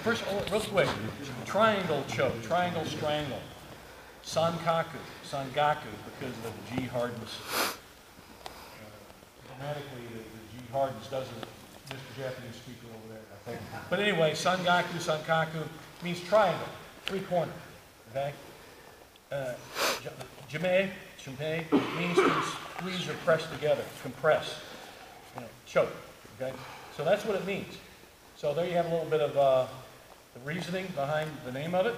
first, real quick, triangle choke, triangle strangle, Sankaku, because of the G hardness. Grammatically, the G hardness doesn't, Mr. Japanese speaker over there, I think. But anyway, Sankaku means triangle, three-corner, okay? Jime means to squeeze or press together, compress, choke, okay? So that's what it means. So there you have a little bit of the reasoning behind the name of it.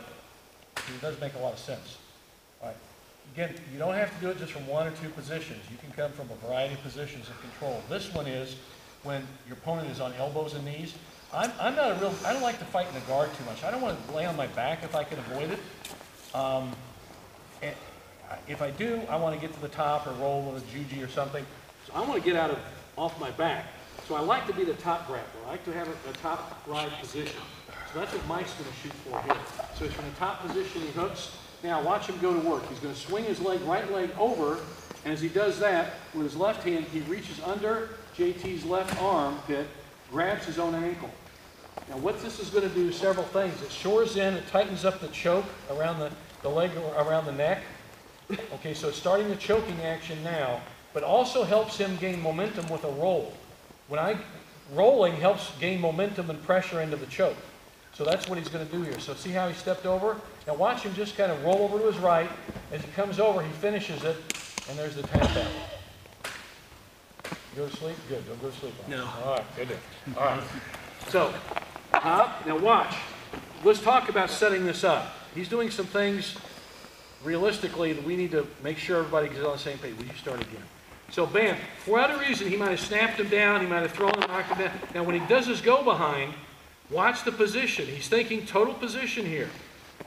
It does make a lot of sense. All right. Again, you don't have to do it just from one or two positions. You can come from a variety of positions of control. This one is when your opponent is on elbows and knees. I don't like to fight in the guard too much. I don't want to lay on my back if I can avoid it. And if I do, I want to get to the top or roll with a juji or something. So I want to get off my back. So I like to be the top grappler. I like to have a top ride position. So that's what Mike's going to shoot for here. So he's from the top position, he hooks. Now watch him go to work. He's going to swing his right leg over, and as he does that, with his left hand, he reaches under JT's left arm pit, grabs his own ankle. Now what this is going to do several things. It shores in, it tightens up the choke around the leg, around the neck. Okay, so it's starting the choking action now, but also helps him gain momentum with a roll. Rolling helps gain momentum and pressure into the choke. So that's what he's going to do here. So see how he stepped over? Now watch him just kind of roll over to his right. As he comes over, he finishes it, and there's the tap out. You go to sleep? Good. Don't go to sleep. No. All right, good. All right. So, now watch. Let's talk about setting this up. He's doing some things realistically that we need to make sure everybody gets on the same page. Will you start again? So bam, for whatever reason, he might have snapped him down, he might have thrown him, knocked him down. Now when he does his go behind, watch the position. He's thinking total position here.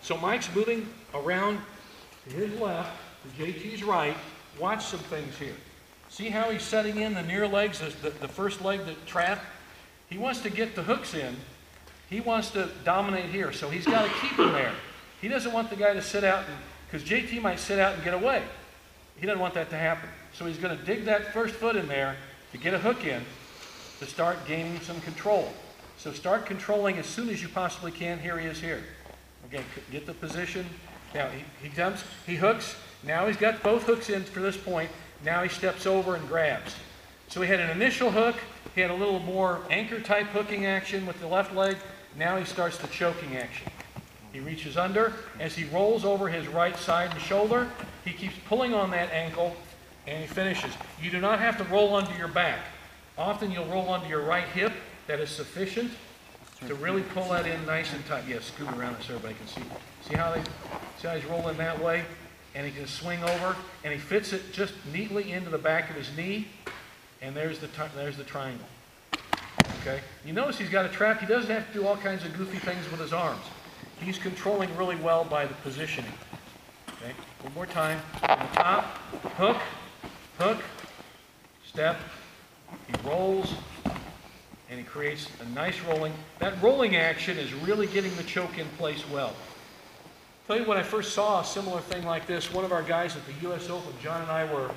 So Mike's moving around to his left, to JT's right. Watch some things here. See how he's setting in the near legs, the first leg, the trap? He wants to get the hooks in. He wants to dominate here, so he's got to keep him there. He doesn't want the guy to sit out, because JT might sit out and get away. He doesn't want that to happen. So he's going to dig that first foot in there to get a hook in to start gaining some control. So start controlling as soon as you possibly can. Here he is here. Okay, get the position. Now he jumps, he hooks. Now he's got both hooks in for this point. Now he steps over and grabs. So he had an initial hook. He had a little more anchor type hooking action with the left leg. Now he starts the choking action. He reaches under. As he rolls over his right side and shoulder, he keeps pulling on that ankle, and he finishes. You do not have to roll under your back. Often you'll roll under your right hip. That is sufficient to really pull that in nice and tight. Yeah, scoot around it so everybody can see. See how he's rolling that way? And he can swing over, and he fits it just neatly into the back of his knee, and there's the triangle. Okay? You notice he's got a trap. He doesn't have to do all kinds of goofy things with his arms. He's controlling really well by the positioning. Okay? One more time. On the top, hook, hook, step. He rolls, and he creates a nice rolling. That rolling action is really getting the choke in place well. Tell you when I first saw a similar thing like this, one of our guys at the U.S. Open, John and I were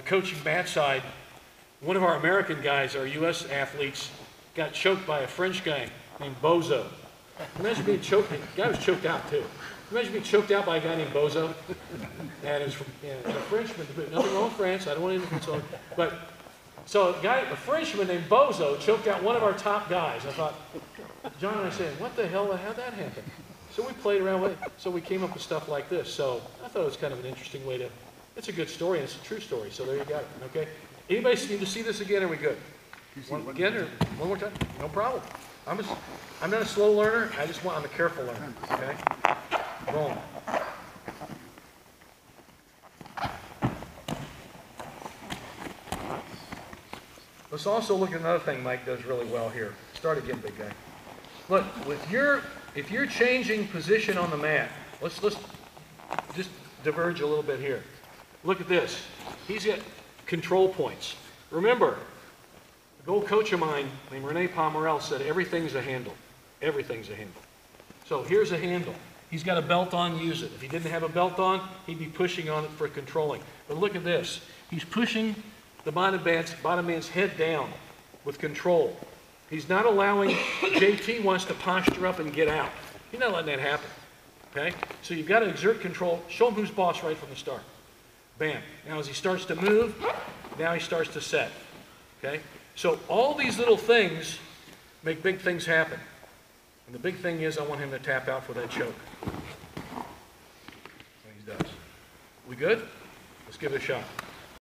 coaching mat side. One of our American guys, our U.S. athletes, got choked by a French guy named Bozo. Imagine being choked. The guy was choked out too. Imagine being choked out by a guy named Bozo. And it was a Frenchman. Nothing wrong with France. I don't want to insult. But so a Frenchman named Bozo choked out one of our top guys. I thought, John and I said, what the hell? How'd that happen? So we played around with it. So we came up with stuff like this. So I thought it was kind of an interesting way to. It's a good story, and it's a true story. So there you got it. Okay. Anybody need to see this again? Are we good? Again or one more time? No problem. I'm not a slow learner. I'm a careful learner. Okay. Boom. Let's also look at another thing Mike does really well here. Start again, big guy. Look, if you're changing position on the mat, let's just diverge a little bit here. Look at this. He's got control points. Remember, a old coach of mine named Rene Pomerel said everything's a handle. Everything's a handle. So here's a handle. He's got a belt on, use it. If he didn't have a belt on, he'd be pushing on it for controlling. But look at this. He's pushing the bottom man's head down with control. He's not allowing, JT wants to posture up and get out. He's not letting that happen, okay? So you've got to exert control. Show him who's boss right from the start. Bam. Now as he starts to move, now he starts to set, okay? So all these little things make big things happen. And the big thing is I want him to tap out for that choke. He does. We good? Let's give it a shot.